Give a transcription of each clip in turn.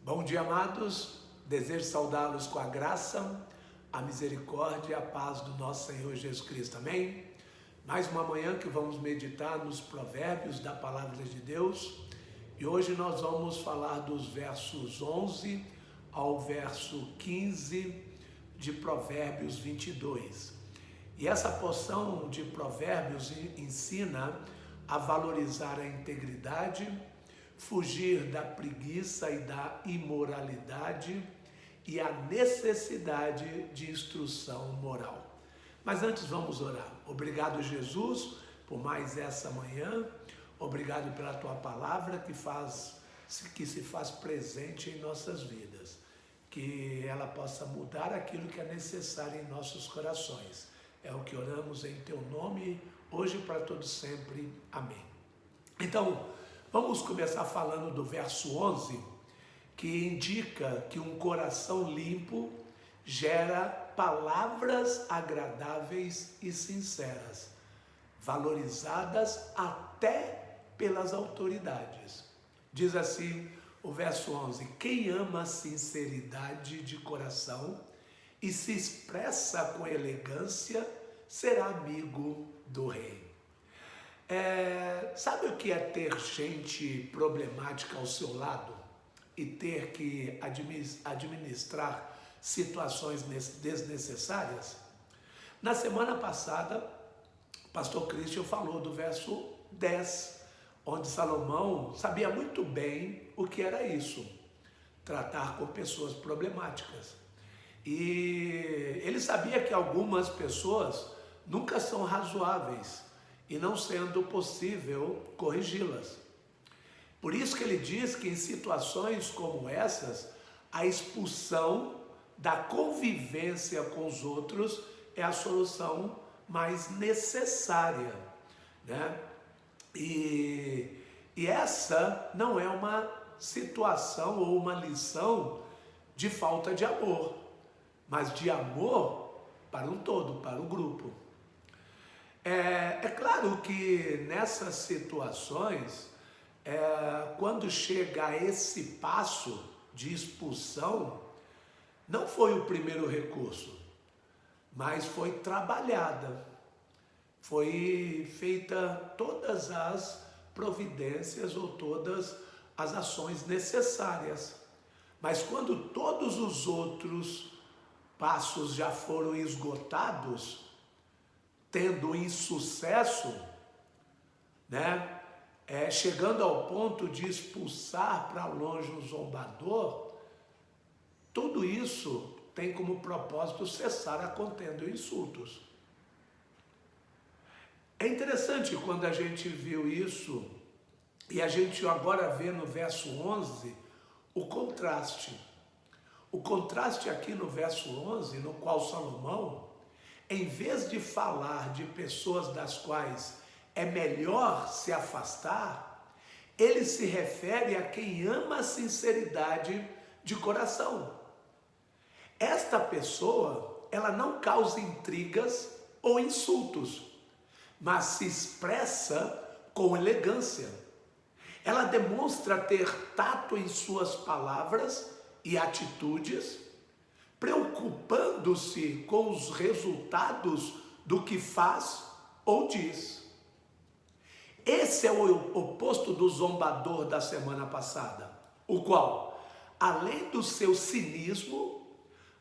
Bom dia, amados. Desejo saudá-los com a graça, a misericórdia e a paz do nosso Senhor Jesus Cristo. Amém? Mais uma manhã que vamos meditar nos provérbios da palavra de Deus. E hoje nós vamos falar dos versos 11 ao verso 15 de Provérbios 22. E essa porção de provérbios ensina a valorizar a integridade, fugir da preguiça e da imoralidade e a necessidade de instrução moral. Mas antes vamos orar. Obrigado, Jesus, por mais essa manhã. Obrigado pela tua palavra que se faz presente em nossas vidas. Que ela possa mudar aquilo que é necessário em nossos corações. É o que oramos em teu nome, hoje e para todos sempre. Amém. Então, vamos começar falando do verso 11, que indica que um coração limpo gera palavras agradáveis e sinceras, valorizadas até pelas autoridades. Diz assim o verso 11: quem ama a sinceridade de coração e se expressa com elegância será amigo do rei. Sabe o que é ter gente problemática ao seu lado e ter que administrar situações desnecessárias? Na semana passada, o pastor Christian falou do verso 10, onde Salomão sabia muito bem o que era isso, tratar com pessoas problemáticas. E ele sabia que algumas pessoas nunca são razoáveis e não sendo possível corrigi-las. Por isso que ele diz que em situações como essas, a expulsão da convivência com os outros é a solução mais necessária, né? E essa não é uma situação ou uma lição de falta de amor, mas de amor para um todo, para o grupo. É claro que nessas situações, quando chega a esse passo de expulsão, não foi o primeiro recurso, mas foi trabalhada, foi feita todas as providências ou todas as ações necessárias. Mas quando todos os outros passos já foram esgotados, tendo insucesso, né? Chegando ao ponto de expulsar para longe o zombador, tudo isso tem como propósito cessar a contenda e insultos. É interessante quando a gente viu isso, e a gente agora vê no verso 11 o contraste. O contraste aqui no verso 11, no qual Salomão, em vez de falar de pessoas das quais é melhor se afastar, ele se refere a quem ama a sinceridade de coração. Esta pessoa, ela não causa intrigas ou insultos, mas se expressa com elegância. Ela demonstra ter tato em suas palavras e atitudes, preocupando-se com os resultados do que faz ou diz. Esse é o oposto do zombador da semana passada, o qual, além do seu cinismo,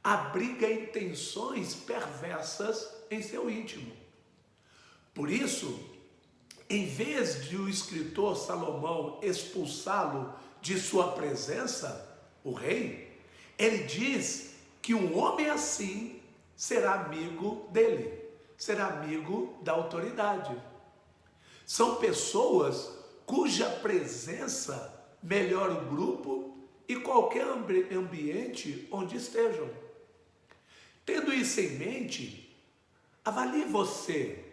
abriga intenções perversas em seu íntimo. Por isso, em vez de o escritor Salomão expulsá-lo de sua presença, o rei, ele diz que um homem assim será amigo dele, será amigo da autoridade. São pessoas cuja presença melhora o grupo e qualquer ambiente onde estejam. Tendo isso em mente, avalie você.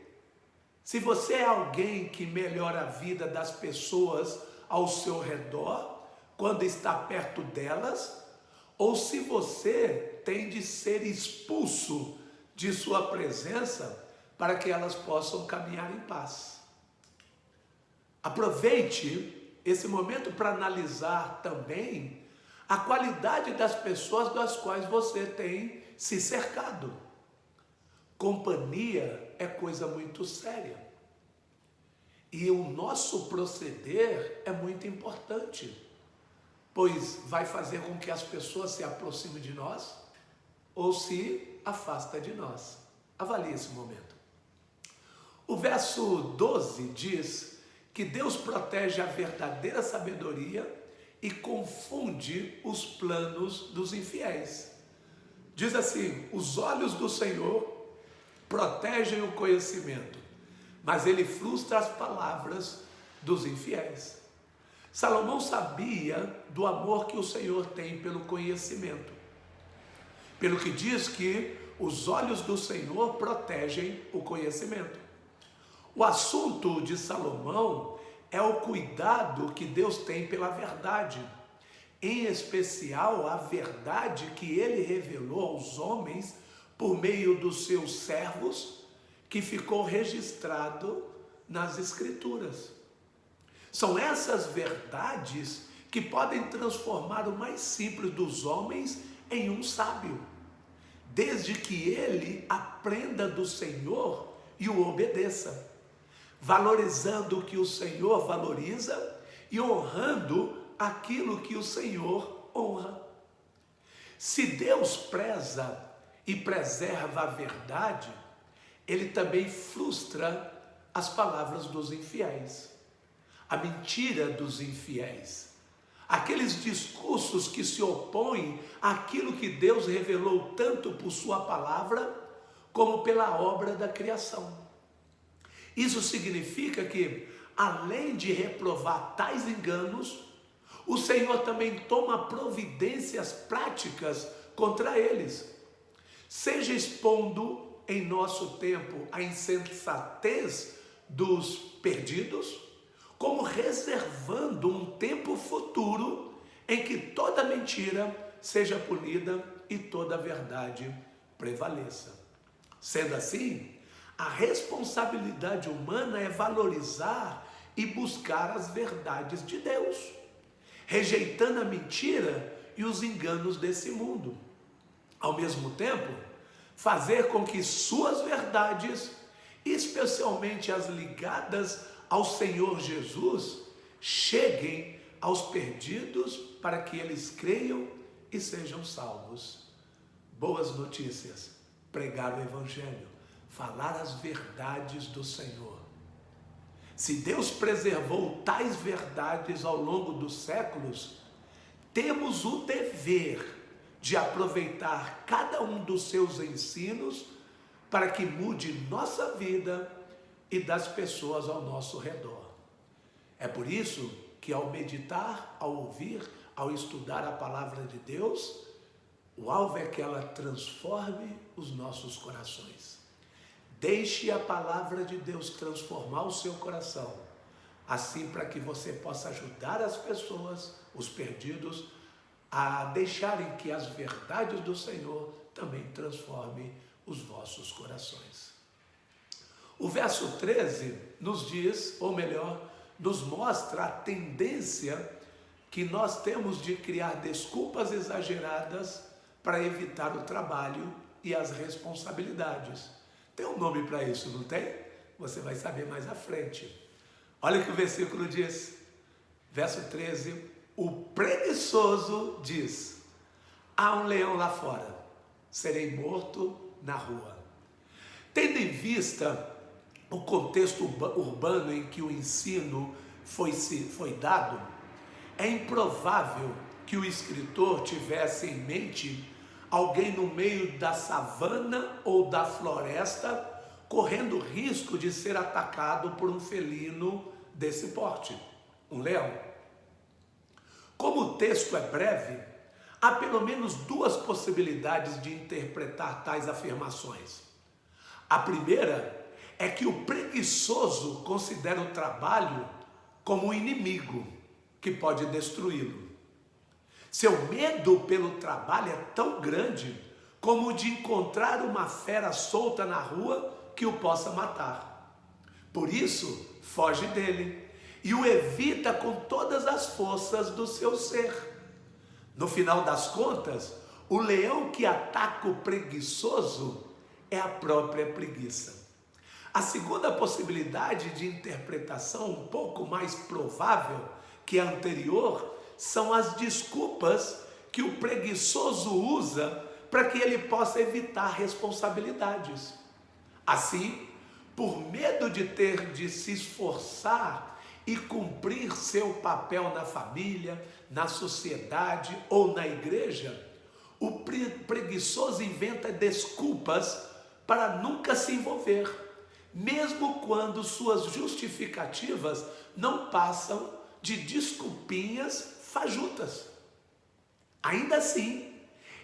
Se você é alguém que melhora a vida das pessoas ao seu redor, quando está perto delas, ou se você tem de ser expulso de sua presença para que elas possam caminhar em paz. Aproveite esse momento para analisar também a qualidade das pessoas das quais você tem se cercado. Companhia é coisa muito séria. E o nosso proceder é muito importante, pois vai fazer com que as pessoas se aproximem de nós ou se afastem de nós. Avalie esse momento. O verso 12 diz que Deus protege a verdadeira sabedoria e confunde os planos dos infiéis. Diz assim: os olhos do Senhor protegem o conhecimento, mas ele frustra as palavras dos infiéis. Salomão sabia do amor que o Senhor tem pelo conhecimento, pelo que diz que os olhos do Senhor protegem o conhecimento. O assunto de Salomão é o cuidado que Deus tem pela verdade, em especial a verdade que ele revelou aos homens por meio dos seus servos, que ficou registrado nas Escrituras. São essas verdades que podem transformar o mais simples dos homens em um sábio, desde que ele aprenda do Senhor e o obedeça, valorizando o que o Senhor valoriza e honrando aquilo que o Senhor honra. Se Deus preza e preserva a verdade, ele também frustra as palavras dos infiéis, a mentira dos infiéis, aqueles discursos que se opõem àquilo que Deus revelou tanto por sua palavra como pela obra da criação. Isso significa que, além de reprovar tais enganos, o Senhor também toma providências práticas contra eles, seja expondo em nosso tempo a insensatez dos perdidos, como reservando um tempo futuro em que toda mentira seja punida e toda verdade prevaleça. Sendo assim, a responsabilidade humana é valorizar e buscar as verdades de Deus, rejeitando a mentira e os enganos desse mundo. Ao mesmo tempo, fazer com que suas verdades, especialmente as ligadas ao Senhor Jesus, cheguem aos perdidos para que eles creiam e sejam salvos. Boas notícias: pregar o Evangelho, falar as verdades do Senhor. Se Deus preservou tais verdades ao longo dos séculos, temos o dever de aproveitar cada um dos seus ensinos para que mude nossa vida e das pessoas ao nosso redor. É por isso que ao meditar, ao ouvir, ao estudar a palavra de Deus, o alvo é que ela transforme os nossos corações. Deixe a palavra de Deus transformar o seu coração, assim para que você possa ajudar as pessoas, os perdidos, a deixarem que as verdades do Senhor também transformem os vossos corações. O verso 13 nos diz, ou melhor, nos mostra a tendência que nós temos de criar desculpas exageradas para evitar o trabalho e as responsabilidades. Tem um nome para isso, não tem? Você vai saber mais à frente. Olha o que o versículo diz, verso 13: o preguiçoso diz: há um leão lá fora, serei morto na rua. Tendo em vista o contexto urbano em que o ensino foi dado, é improvável que o escritor tivesse em mente alguém no meio da savana ou da floresta correndo risco de ser atacado por um felino desse porte, um leão. Como o texto é breve, há pelo menos duas possibilidades de interpretar tais afirmações. A primeira é que o preguiçoso considera o trabalho como um inimigo que pode destruí-lo. Seu medo pelo trabalho é tão grande como o de encontrar uma fera solta na rua que o possa matar. Por isso, foge dele e o evita com todas as forças do seu ser. No final das contas, o leão que ataca o preguiçoso é a própria preguiça. A segunda possibilidade de interpretação, um pouco mais provável que a anterior, são as desculpas que o preguiçoso usa para que ele possa evitar responsabilidades. Assim, por medo de ter de se esforçar e cumprir seu papel na família, na sociedade ou na igreja, o preguiçoso inventa desculpas para nunca se envolver, mesmo quando suas justificativas não passam de desculpinhas fajutas. Ainda assim,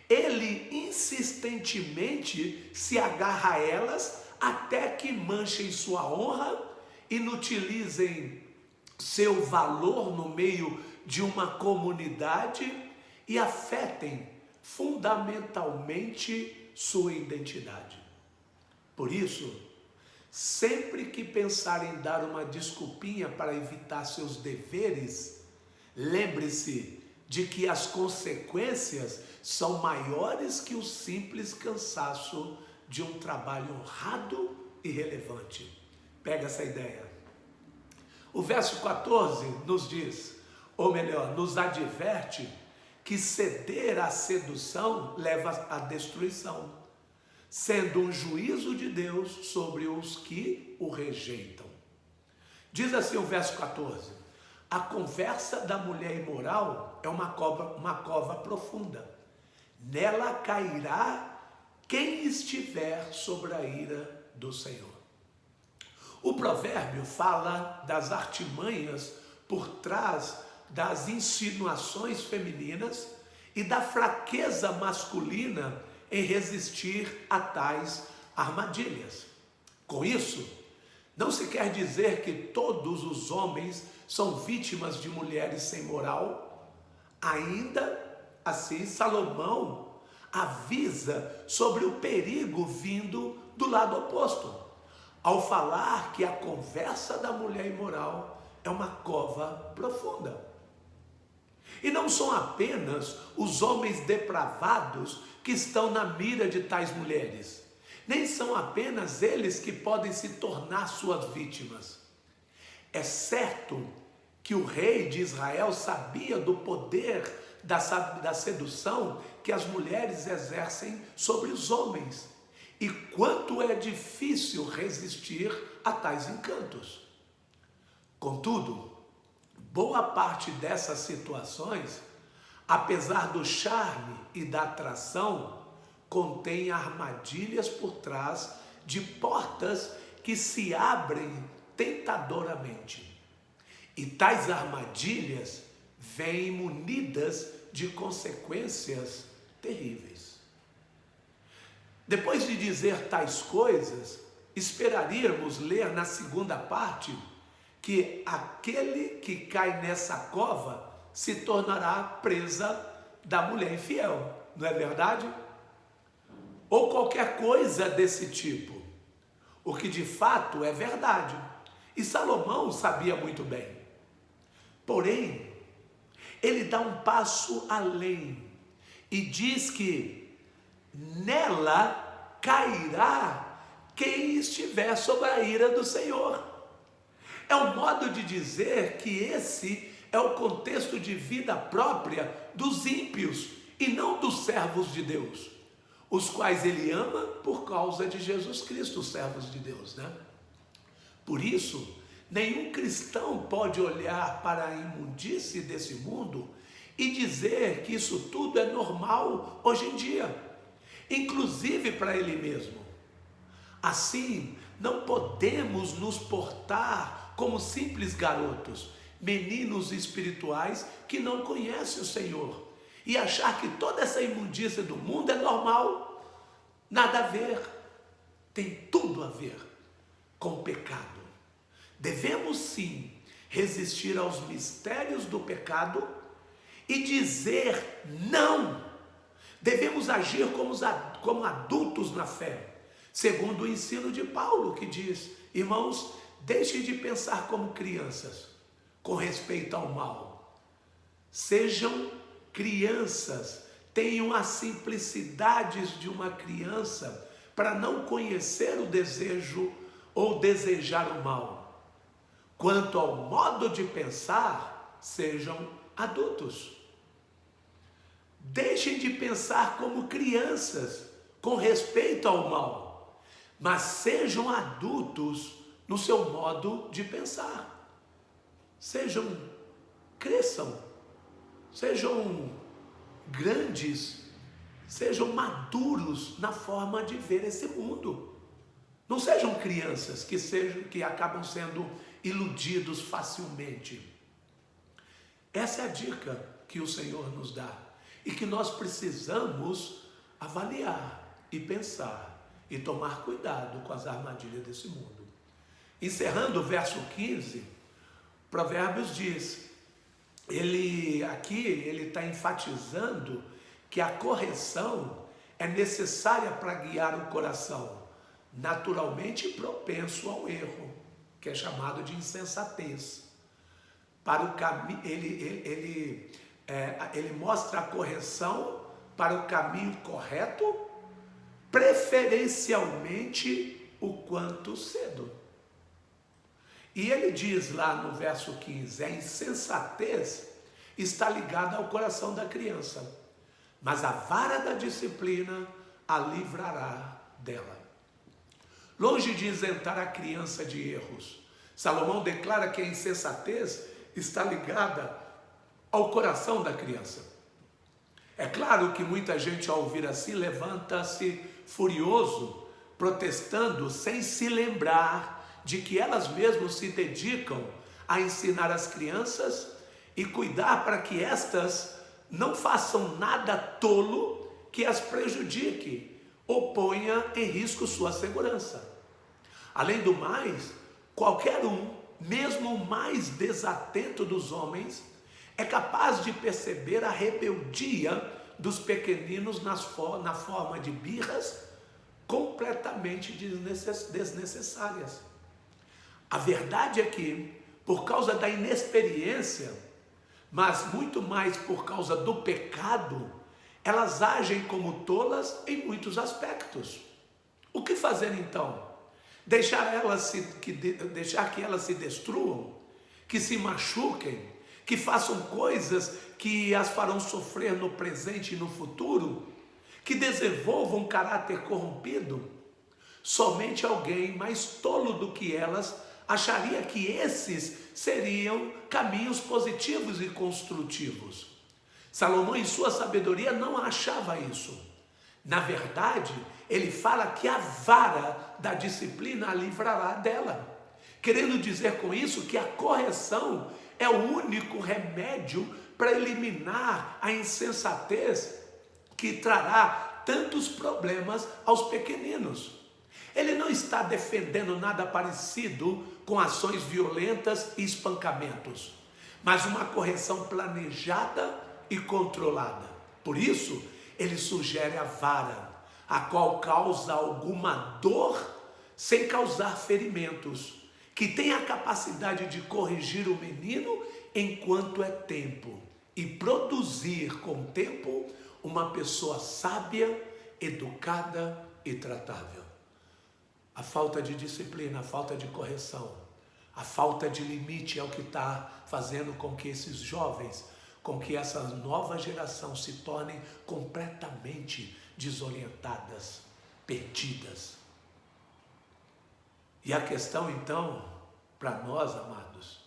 ele insistentemente se agarra a elas até que manchem sua honra, inutilizem seu valor no meio de uma comunidade e afetem fundamentalmente sua identidade. Por isso, sempre que pensar em dar uma desculpinha para evitar seus deveres, lembre-se de que as consequências são maiores que o simples cansaço de um trabalho honrado e relevante. Pega essa ideia. O verso 14 nos diz, ou melhor, nos adverte que ceder à sedução leva à destruição, sendo um juízo de Deus sobre os que o rejeitam. Diz assim o verso 14, a conversa da mulher imoral é uma cova profunda, nela cairá quem estiver sobre a ira do Senhor. O provérbio fala das artimanhas por trás das insinuações femininas e da fraqueza masculina em resistir a tais armadilhas. Com isso, não se quer dizer que todos os homens são vítimas de mulheres sem moral. Ainda assim, Salomão avisa sobre o perigo vindo do lado oposto, ao falar que a conversa da mulher imoral é uma cova profunda. E não são apenas os homens depravados que estão na mira de tais mulheres, nem são apenas eles que podem se tornar suas vítimas. É certo que o rei de Israel sabia do poder da sedução que as mulheres exercem sobre os homens e quanto é difícil resistir a tais encantos. Contudo, boa parte dessas situações, apesar do charme e da atração, contém armadilhas por trás de portas que se abrem tentadoramente. E tais armadilhas vêm munidas de consequências terríveis. Depois de dizer tais coisas, esperaríamos ler na segunda parte que aquele que cai nessa cova se tornará presa da mulher infiel, não é verdade? Ou qualquer coisa desse tipo, o que de fato é verdade. E Salomão sabia muito bem. Porém, ele dá um passo além e diz que nela cairá quem estiver sob a ira do Senhor. É um modo de dizer que esse é o contexto de vida própria dos ímpios e não dos servos de Deus, os quais ele ama por causa de Jesus Cristo, os servos de Deus, né? Por isso, nenhum cristão pode olhar para a imundície desse mundo e dizer que isso tudo é normal hoje em dia, inclusive para ele mesmo. Assim, não podemos nos portar como simples garotos, meninos espirituais que não conhecem o Senhor e achar que toda essa imundícia do mundo é normal. Nada a ver, tem tudo a ver com o pecado. Devemos sim resistir aos mistérios do pecado e dizer não. Devemos agir como adultos na fé, segundo o ensino de Paulo, que diz: irmãos, deixem de pensar como crianças com respeito ao mal. Sejam crianças tenham as simplicidades de uma criança para não conhecer o desejo ou desejar o mal. Quanto ao modo de pensar, sejam adultos. Deixem de pensar como crianças com respeito ao mal, mas sejam adultos no seu modo de pensar. Cresçam, sejam grandes, sejam maduros na forma de ver esse mundo. Não sejam crianças que acabam sendo iludidos facilmente. Essa é a dica que o Senhor nos dá e que nós precisamos avaliar e pensar e tomar cuidado com as armadilhas desse mundo. Encerrando o verso 15, Provérbios diz, ele está enfatizando que a correção é necessária para guiar o coração, naturalmente propenso ao erro, que é chamado de insensatez. Para o caminho, ele mostra a correção para o caminho correto, preferencialmente o quanto cedo. E ele diz lá no verso 15, a insensatez está ligada ao coração da criança, mas a vara da disciplina a livrará dela. Longe de isentar a criança de erros, Salomão declara que a insensatez está ligada ao coração da criança. É claro que muita gente, ao ouvir assim, levanta-se furioso, protestando, sem se lembrar de que elas mesmas se dedicam a ensinar as crianças e cuidar para que estas não façam nada tolo que as prejudique ou ponha em risco sua segurança. Além do mais, qualquer um, mesmo o mais desatento dos homens, é capaz de perceber a rebeldia dos pequeninos na forma de birras completamente desnecessárias. A verdade é que, por causa da inexperiência, mas muito mais por causa do pecado, elas agem como tolas em muitos aspectos. O que fazer então? Deixar que elas se destruam, que se machuquem, que façam coisas que as farão sofrer no presente e no futuro, que desenvolvam um caráter corrompido? Somente alguém mais tolo do que elas acharia que esses seriam caminhos positivos e construtivos. Salomão, em sua sabedoria, não achava isso. Na verdade, ele fala que a vara da disciplina a livrará dela, querendo dizer com isso que a correção é o único remédio para eliminar a insensatez que trará tantos problemas aos pequeninos. Ele não está defendendo nada parecido com ações violentas e espancamentos, mas uma correção planejada e controlada. Por isso, ele sugere a vara, a qual causa alguma dor sem causar ferimentos, que tem a capacidade de corrigir o menino enquanto é tempo e produzir com o tempo uma pessoa sábia, educada e tratável. A falta de disciplina, a falta de correção, a falta de limite é o que está fazendo com que esses jovens, com que essa nova geração se tornem completamente desorientadas, perdidas. E a questão então, para nós, amados,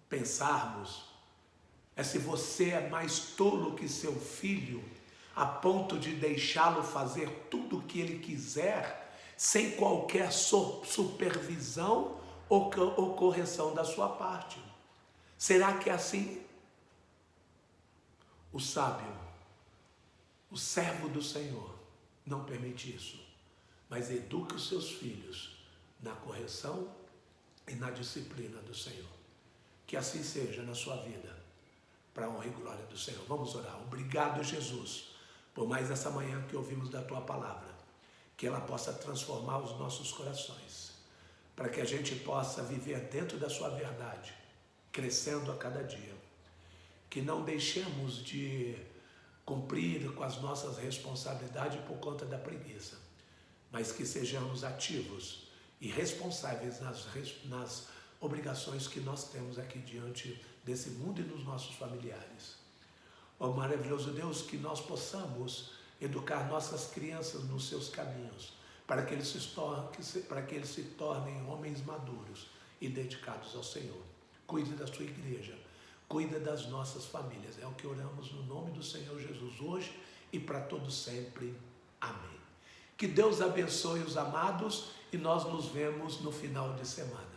pensarmos, é se você é mais tolo que seu filho, a ponto de deixá-lo fazer tudo o que ele quiser, sem qualquer supervisão ou correção da sua parte. Será que é assim? O sábio, o servo do Senhor, não permite isso, mas educa os seus filhos na correção e na disciplina do Senhor. Que assim seja na sua vida, para a honra e glória do Senhor. Vamos orar. Obrigado, Jesus, por mais essa manhã que ouvimos da Tua palavra, que ela possa transformar os nossos corações, para que a gente possa viver dentro da Sua verdade, crescendo a cada dia. que não deixemos de cumprir com as nossas responsabilidades por conta da preguiça, mas que sejamos ativos e responsáveis nas obrigações que nós temos aqui diante desse mundo e dos nossos familiares. Ó maravilhoso Deus, que nós possamos educar nossas crianças nos seus caminhos, para que eles se tornem homens maduros e dedicados ao Senhor. Cuide da sua igreja, cuida das nossas famílias. É o que oramos no nome do Senhor Jesus hoje e para todo sempre. Amém. Que Deus abençoe os amados e nós nos vemos no final de semana.